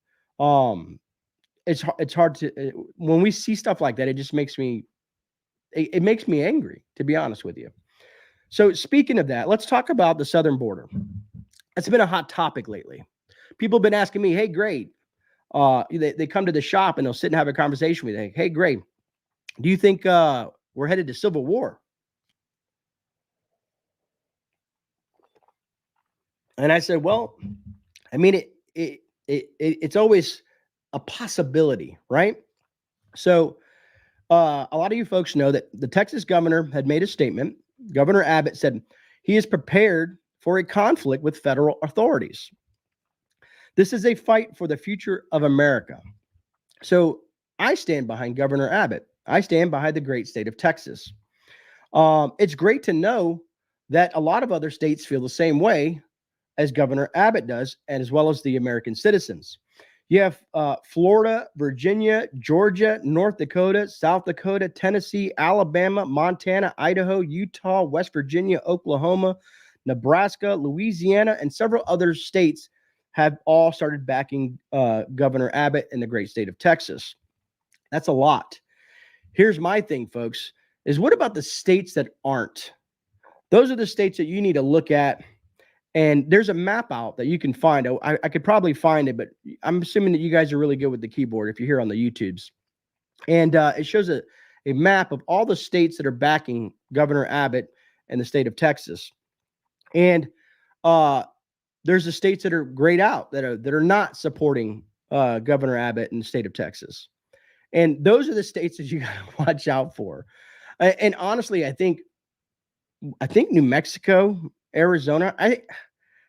It's hard to when we see stuff like that. It just makes me it makes me angry, to be honest with you. So speaking of that, let's talk about the southern border. It's been a hot topic lately. People have been asking me, "Hey, Grey," they come to the shop and they'll sit and have a conversation with me. Hey, Grey, do you think we're headed to civil war? And I said, well, I mean, it's always a possibility, right? So a lot of you folks know that the Texas governor had made a statement. Governor Abbott said he is prepared for a conflict with federal authorities. This is a fight for the future of America. So I stand behind Governor Abbott. I stand behind the great state of Texas. It's great to know that a lot of other states feel the same way as Governor Abbott does, and as well as the American citizens. You have Florida, Virginia, Georgia, North Dakota, South Dakota, Tennessee, Alabama, Montana, Idaho, Utah, West Virginia, Oklahoma, Nebraska, Louisiana, and several other states have all started backing Governor Abbott in the great state of Texas. That's a lot. Here's my thing, folks, is what about the states that aren't? Those are the states that you need to look at. And there's a map out that you can find. I could probably find it, but I'm assuming that you guys are really good with the keyboard if you're here on the YouTubes. And it shows a map of all the states that are backing Governor Abbott in the state of Texas. And there's the states that are grayed out, that are not supporting Governor Abbott in the state of Texas. And those are the states that you got to watch out for. And honestly, I think New Mexico, Arizona,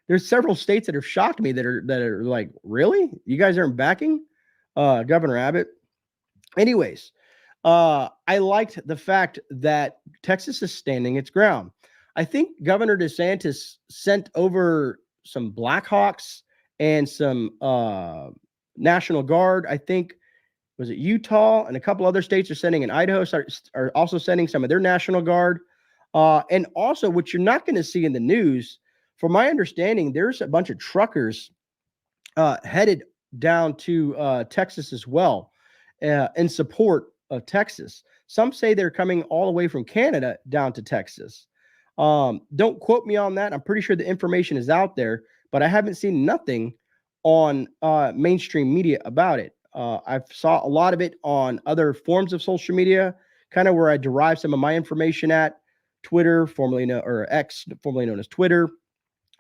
there's several states that have shocked me that are like, really? You guys aren't backing Governor Abbott? Anyways, I liked the fact that Texas is standing its ground. I think Governor DeSantis sent over some Blackhawks and some National Guard. I think, was it Utah and a couple other states are sending, and Idaho are also sending some of their National Guard. And also, what you're not going to see in the news, from my understanding, there's a bunch of truckers headed down to Texas as well in support of Texas. Some say they're coming all the way from Canada down to Texas. Don't quote me on that. I'm pretty sure the information is out there, but I haven't seen nothing on mainstream media about it. I saw a lot of it on other forms of social media, kind of where I derive some of my information at. Twitter, formerly known, or X, formerly known as Twitter,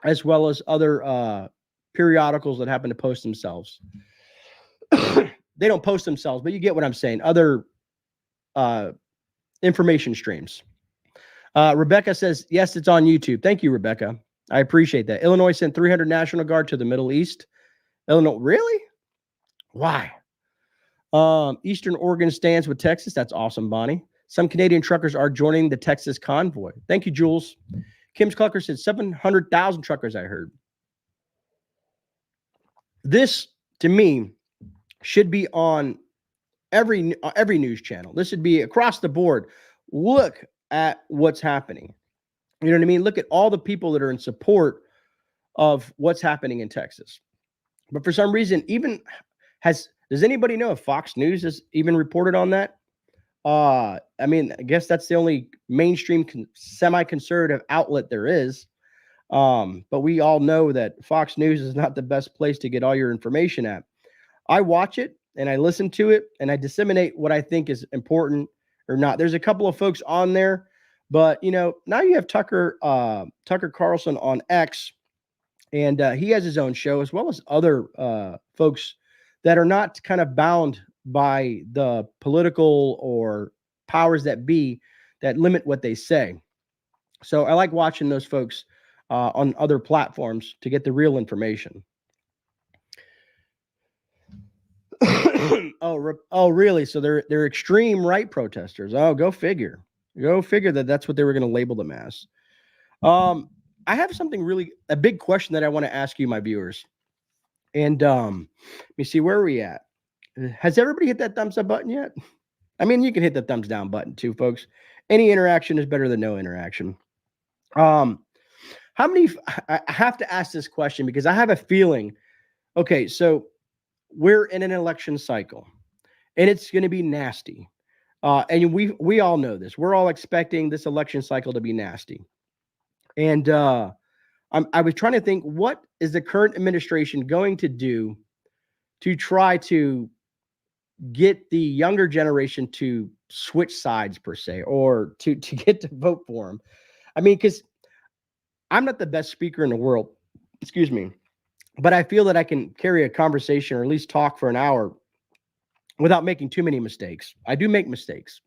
as well as other periodicals that happen to post themselves. They don't post themselves, but you get what I'm saying. Other information streams. Rebecca says, yes, it's on YouTube. Thank you, Rebecca. I appreciate that. Illinois sent 300 National Guard to the Middle East. Illinois, really? Why? Eastern Oregon stands with Texas. That's awesome, Bonnie. Some Canadian truckers are joining the Texas convoy. Thank you, Jules. Kim's Clucker said 700,000 truckers, I heard. This, to me, should be on every news channel. This should be across the board. Look at what's happening. You know what I mean? Look at all the people that are in support of what's happening in Texas. But for some reason, does anybody know if Fox News has even reported on that? I mean, I guess that's the only mainstream semi-conservative outlet there is. But we all know that Fox News is not the best place to get all your information at. I watch it and I listen to it and I disseminate what I think is important or not. There's a couple of folks on there, but now you have Tucker Carlson on X, and he has his own show, as well as other folks that are not kind of bound by the political or powers that be that limit what they say. So I like watching those folks on other platforms to get the real information. Oh, really? So they're extreme right protesters. Oh, go figure. Go figure that's what they were going to label them as. I have a big question that I want to ask you, my viewers. And let me see, where are we at? Has everybody hit that thumbs up button yet? I mean, you can hit the thumbs down button too, folks. Any interaction is better than no interaction. How many? I have to ask this question because I have a feeling. Okay, so we're in an election cycle, and it's going to be nasty. And we all know this. We're all expecting this election cycle to be nasty. And I was trying to think, what is the current administration going to do to try to get the younger generation to switch sides per se, or to get to vote for him? I mean, because I'm not the best speaker in the world, excuse me, but I feel that I can carry a conversation or at least talk for an hour without making too many mistakes. I do make mistakes,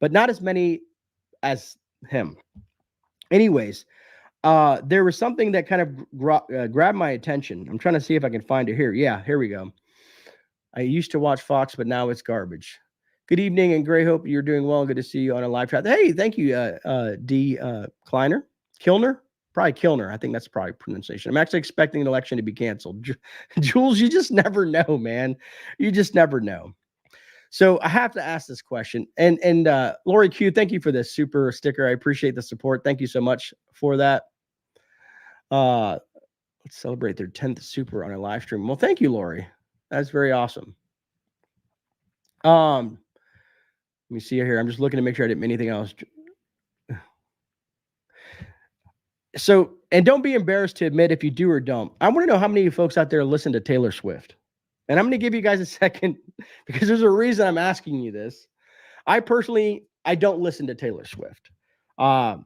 but not as many as him. Anyways, there was something that kind of grabbed my attention. I'm trying to see if I can find it here. Yeah, here we go. I used to watch Fox, but now it's garbage. Good evening, and Gray, hope you're doing well. Good to see you on a live chat. Hey, thank you, D. Kilner? Probably Kilner. I think that's probably pronunciation. I'm actually expecting an election to be canceled. Jules, you just never know, man. You just never know. So I have to ask this question. And Lori Q, thank you for this super sticker. I appreciate the support. Thank you so much for that. Let's celebrate their 10th super on a live stream. Well, thank you, Lori. That's very awesome. Let me see here. I'm just looking to make sure I didn't miss anything else. So, and don't be embarrassed to admit if you do or don't. I want to know how many of you folks out there listen to Taylor Swift. And I'm going to give you guys a second because there's a reason I'm asking you this. I don't listen to Taylor Swift. I'm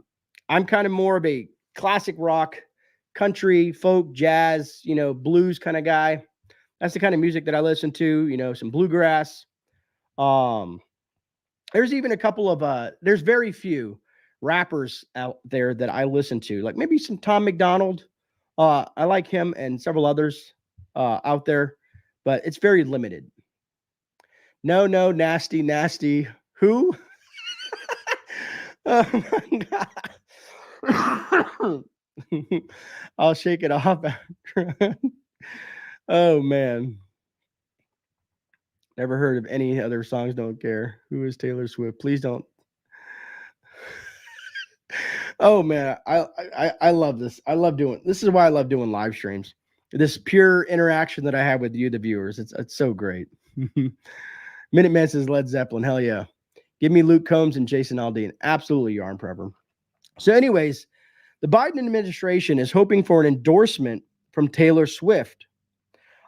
kind of more of a classic rock, country, folk, jazz, blues kind of guy. That's the kind of music that I listen to, some bluegrass. There's even a couple of, there's very few rappers out there that I listen to, like maybe some Tom McDonald. I like him and several others out there, but it's very limited. No, nasty. Who? Oh my God. I'll shake it off after. Oh man. Never heard of any other songs, don't care. Who is Taylor Swift? Please don't. Oh man, I love this. This is why I love doing live streams. This pure interaction that I have with you, the viewers. It's so great. Minuteman says Led Zeppelin. Hell yeah. Give me Luke Combs and Jason Aldean. Absolutely, Yarn Prepper. So anyways, the Biden administration is hoping for an endorsement from Taylor Swift.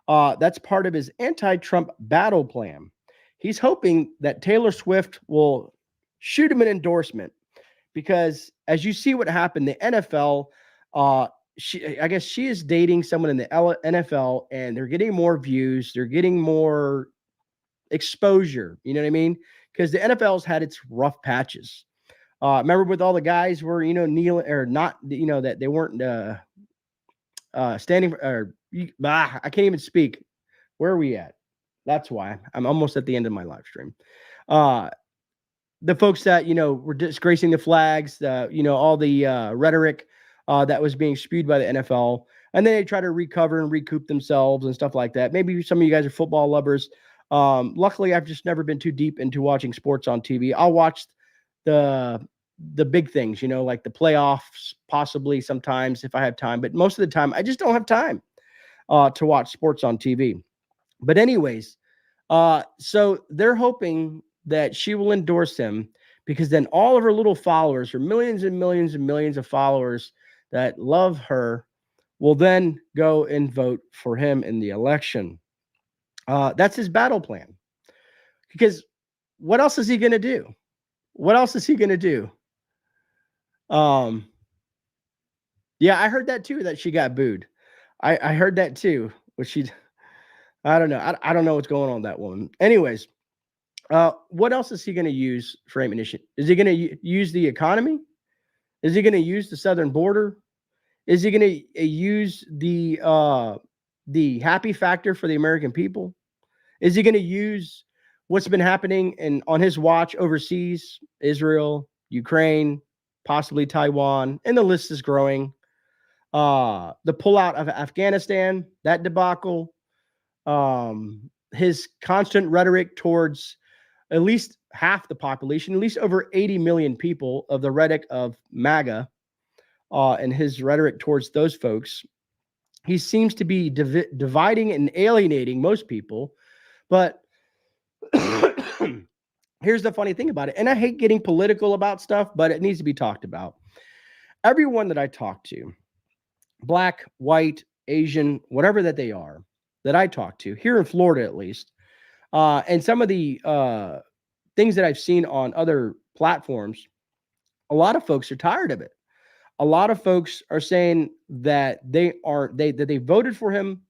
That's part of his anti-Trump battle plan. He's hoping that Taylor Swift will shoot him an endorsement because as you see what happened, the NFL, I guess she is dating someone in the NFL and they're getting more views. They're getting more exposure. You know what I mean? Because the NFL's had its rough patches. Remember with all the guys were, kneeling or not, that they weren't standing or I can't even speak. Where are we at? That's why I'm almost at the end of my live stream. The folks that, were disgracing the flags, all the rhetoric that was being spewed by the NFL. And then they try to recover and recoup themselves and stuff like that. Maybe some of you guys are football lovers. Luckily, I've just never been too deep into watching sports on TV. I'll watch the big things, like the playoffs, possibly sometimes if I have time. But most of the time, I just don't have time to watch sports on TV. But anyways, so they're hoping that she will endorse him because then all of her little followers, her millions and millions and millions of followers that love her, will then go and vote for him in the election. That's his battle plan. Because what else is he going to do? Yeah, I heard that too, that she got booed. I heard that too, which I don't know. I don't know what's going on with that woman. Anyways, what else is he going to use for ammunition? Is he going to use the economy? Is he going to use the southern border? Is he going to use the happy factor for the American people? Is he going to use what's been happening on his watch overseas, Israel, Ukraine, possibly Taiwan, and the list is growing. The pullout of Afghanistan, that debacle, his constant rhetoric towards at least half the population, at least over 80 million people of the rhetoric of MAGA, and his rhetoric towards those folks. He seems to be dividing and alienating most people. But here's the funny thing about it. And I hate getting political about stuff, but it needs to be talked about. Everyone that I talk to, black, white, Asian, whatever that they are, that I talk to, here in Florida at least, and some of the things that I've seen on other platforms, a lot of folks are tired of it. A lot of folks are saying that they voted for him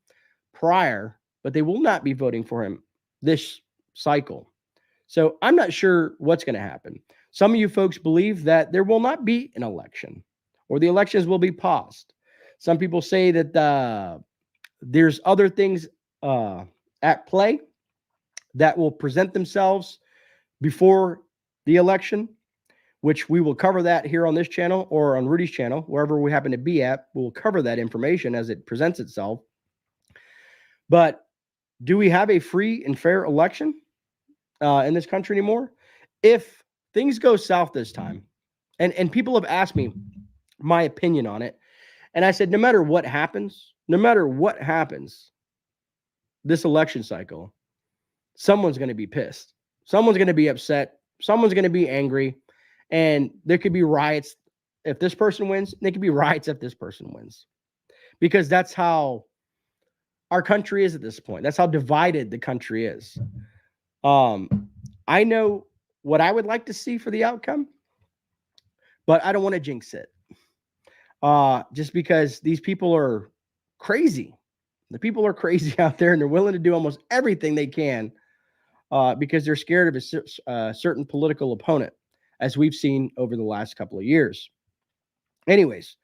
prior, but they will not be voting for him this cycle. So I'm not sure what's going to happen. Some of you folks believe that there will not be an election, or the elections will be paused. Some people say that there's other things at play that will present themselves before the election, which we will cover that here on this channel or on Rudy's channel, wherever we happen to be at. We'll cover that information as it presents itself. But do we have a free and fair election in this country anymore? If things go south this time, and people have asked me my opinion on it, and I said, no matter what happens, this election cycle, someone's going to be pissed. Someone's going to be upset. Someone's going to be angry. And there could be riots if this person wins. There could be riots if this person wins. Because that's how our country is at this point. That's how divided the country is. I know what I would like to see for the outcome, but I don't want to jinx it. Just because these people are crazy. The people are crazy out there, and they're willing to do almost everything they can because they're scared of a certain political opponent, as we've seen over the last couple of years. Anyways,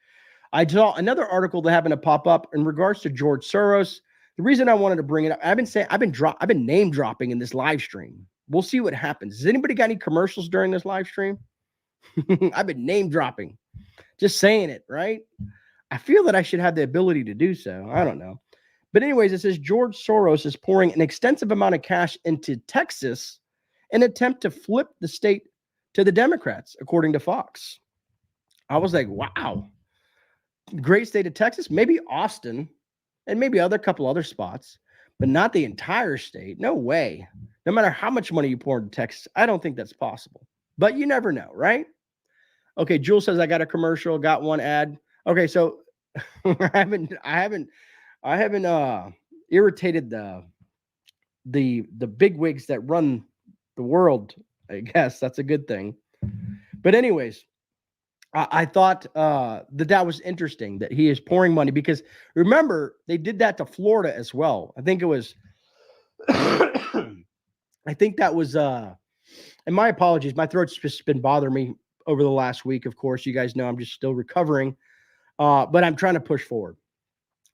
I saw another article that happened to pop up in regards to George Soros. The reason I wanted to bring it up, I've been name dropping in this live stream. We'll see what happens. Has anybody got any commercials during this live stream? I've been name dropping, just saying it, right? I feel that I should have the ability to do so. I don't know. But anyways, it says George Soros is pouring an extensive amount of cash into Texas in an attempt to flip the state to the Democrats, according to Fox. I was like, wow, great state of Texas, maybe Austin, and maybe couple other spots, but not the entire state. No way. No matter how much money you pour into Texas, I don't think that's possible. But you never know, right? Okay, Jules says I got a commercial, got one ad. Okay, so I haven't irritated the bigwigs that run the world. I guess that's a good thing. But anyways, I thought that was interesting that he is pouring money, because remember, they did that to Florida as well. I think it was, I think that was, and my apologies, my throat's just been bothering me over the last week. Of course, you guys know I'm just still recovering, but I'm trying to push forward.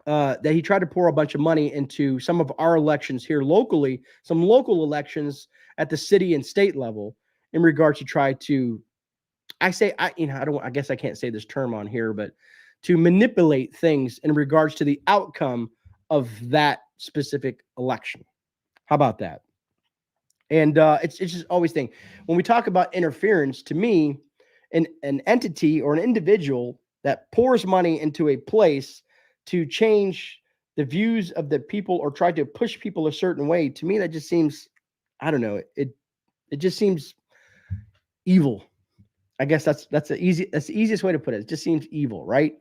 That he tried to pour a bunch of money into some of our elections here locally, some local elections at the city and state level, in regards to try to, I guess I can't say this term on here, but to manipulate things in regards to the outcome of that specific election. How about that? And it's just always thing. When we talk about interference, to me, an entity or an individual that pours money into a place to change the views of the people or try to push people a certain way, to me, that just seems, I don't know, it just seems evil. I guess that's the easiest way to put it. It just seems evil, right?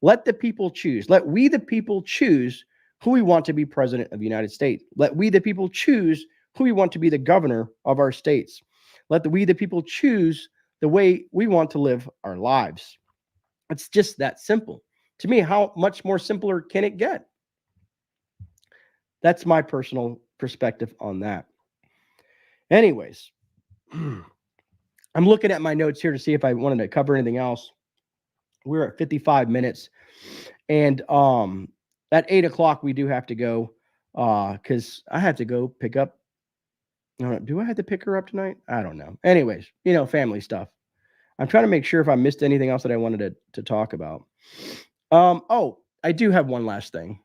Let the people choose. Let we the people choose who we want to be president of the United States. Let we the people choose who we want to be the governor of our states. Let we the people choose the way we want to live our lives. It's just that simple. To me, how much more simpler can it get? That's my personal perspective on that. Anyways, I'm looking at my notes here to see if I wanted to cover anything else. We're at 55 minutes. And at 8 o'clock, we do have to go because I have to go pick up. Do I have to pick her up tonight? I don't know. Anyways, family stuff. I'm trying to make sure if I missed anything else that I wanted to talk about. Oh, I do have one last thing.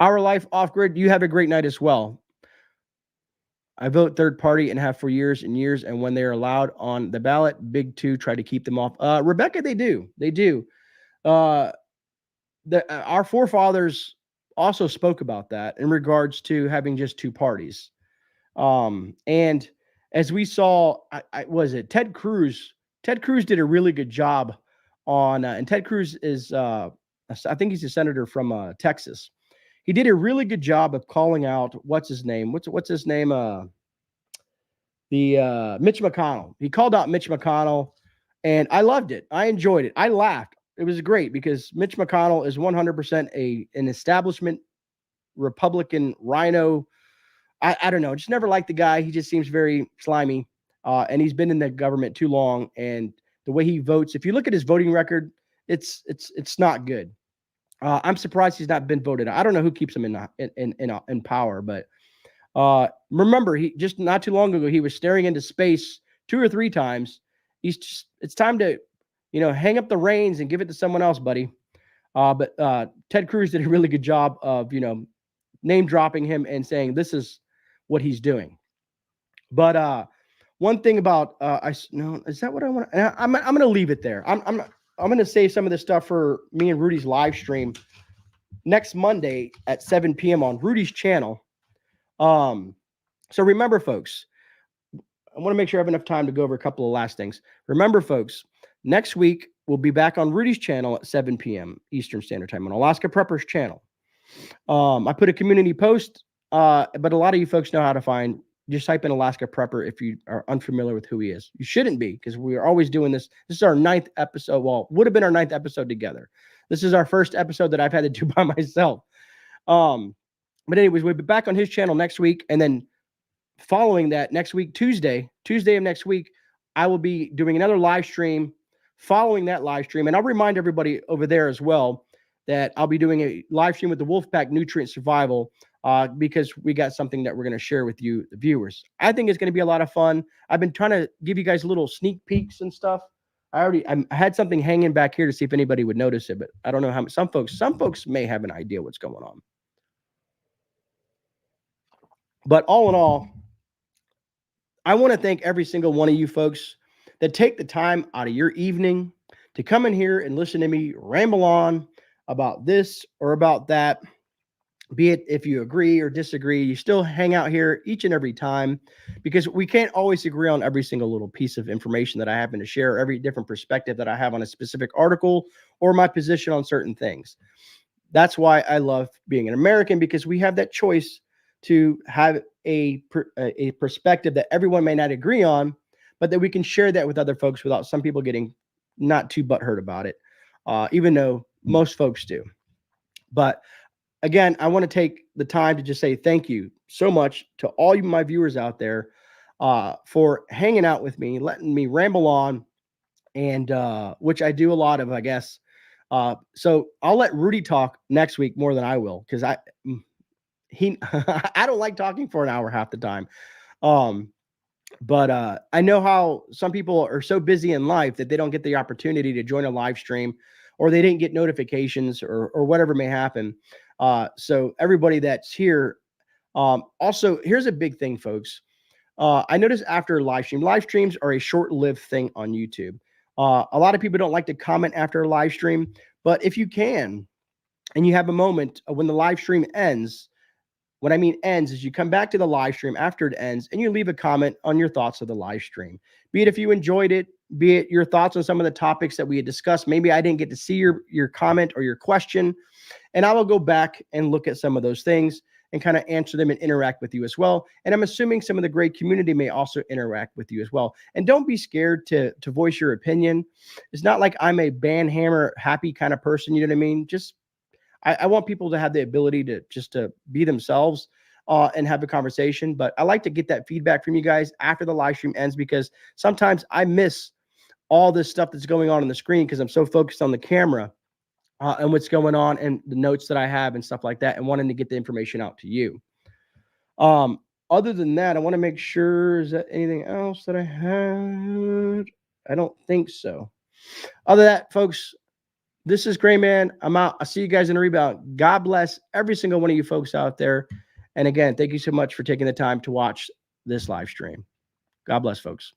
Our Life Off Grid, you have a great night as well. I vote third party and have for years and years. And when they're allowed on the ballot, big two try to keep them off. Rebecca, they do. They do. Our forefathers also spoke about that in regards to having just two parties. And as we saw, was it Ted Cruz? Ted Cruz did a really good job on, and Ted Cruz is, I think he's a senator from Texas. He did a really good job of calling out what's his name? What's his name? Mitch McConnell. He called out Mitch McConnell, and I loved it. I enjoyed it. I laughed. It was great because Mitch McConnell is 100% an establishment Republican rhino. I don't know. Just never liked the guy. He just seems very slimy, and he's been in the government too long. And the way he votes, if you look at his voting record, it's not good. I'm surprised he's not been voted. I don't know who keeps him in power, but remember, he just not too long ago he was staring into space 2 or 3 times. It's time to hang up the reins and give it to someone else, buddy. But Ted Cruz did a really good job of name dropping him and saying this is what he's doing. But one thing about is that what I want? I'm going to leave it there. I'm going to save some of this stuff for me and Rudy's live stream next Monday at 7 p.m. on Rudy's channel. So remember, folks, I want to make sure I have enough time to go over a couple of last things. Remember, folks, next week we'll be back on Rudy's channel at 7 p.m. Eastern Standard Time on Alaska Preppers channel. I put a community post, but a lot of you folks know how to find. Just type in Alaska Prepper if you are unfamiliar with who he is. You shouldn't be, because we are always doing this. This is our 9th episode. Well, would have been our 9th episode together. This is our first episode that I've had to do by myself. But anyways, we'll be back on his channel next week. And then following that, next week, Tuesday of next week, I will be doing another live stream following that live stream. And I'll remind everybody over there as well that I'll be doing a live stream with the Wolfpack Nutrient Survival because we got something that we're going to share with you, the viewers. I think it's going to be a lot of fun. I've been trying to give you guys little sneak peeks and stuff. I had something hanging back here to see if anybody would notice it, but I don't know how. Some folks may have an idea what's going on. But all in all, I want to thank every single one of you folks that take the time out of your evening to come in here and listen to me ramble on about this or about that. Be it if you agree or disagree, you still hang out here each and every time, because we can't always agree on every single little piece of information that I happen to share, every different perspective that I have on a specific article or my position on certain things. That's why I love being an American, because we have that choice to have a perspective that everyone may not agree on, but that we can share that with other folks without some people getting not too butthurt about it, even though most folks do. But again, I want to take the time to just say thank you so much to all you my viewers out there for hanging out with me, letting me ramble on, and which I do a lot of, I guess. So I'll let Rudy talk next week more than I will, because I don't like talking for an hour half the time. But I know how some people are so busy in life that they don't get the opportunity to join a live stream, or they didn't get notifications, or whatever may happen. So everybody that's here, also, here's a big thing, folks. I noticed after a live streams are a short-lived thing on YouTube. A lot of people don't like to comment after a live stream, but if you can, and you have a moment when the live stream ends, what I mean ends is you come back to the live stream after it ends and you leave a comment on your thoughts of the live stream. Be it if you enjoyed it, be it your thoughts on some of the topics that we had discussed. Maybe I didn't get to see your comment or your question, and I will go back and look at some of those things and kind of answer them and interact with you as well. And I'm assuming some of the great community may also interact with you as well. And don't be scared to voice your opinion. It's not like I'm a bandhammer happy kind of person. You know what I mean? Just I want people to have the ability to just to be themselves and have a conversation. But I like to get that feedback from you guys after the live stream ends, because sometimes I miss all this stuff that's going on the screen because I'm so focused on the camera and what's going on and the notes that I have and stuff like that, and wanting to get the information out to you. Other than that, I want to make sure, is there anything else that I had? I don't think so. Other than that, folks, this is GreyMan. I'm out. I'll see you guys in a rebound. God bless every single one of you folks out there. And again, thank you so much for taking the time to watch this live stream. God bless, folks.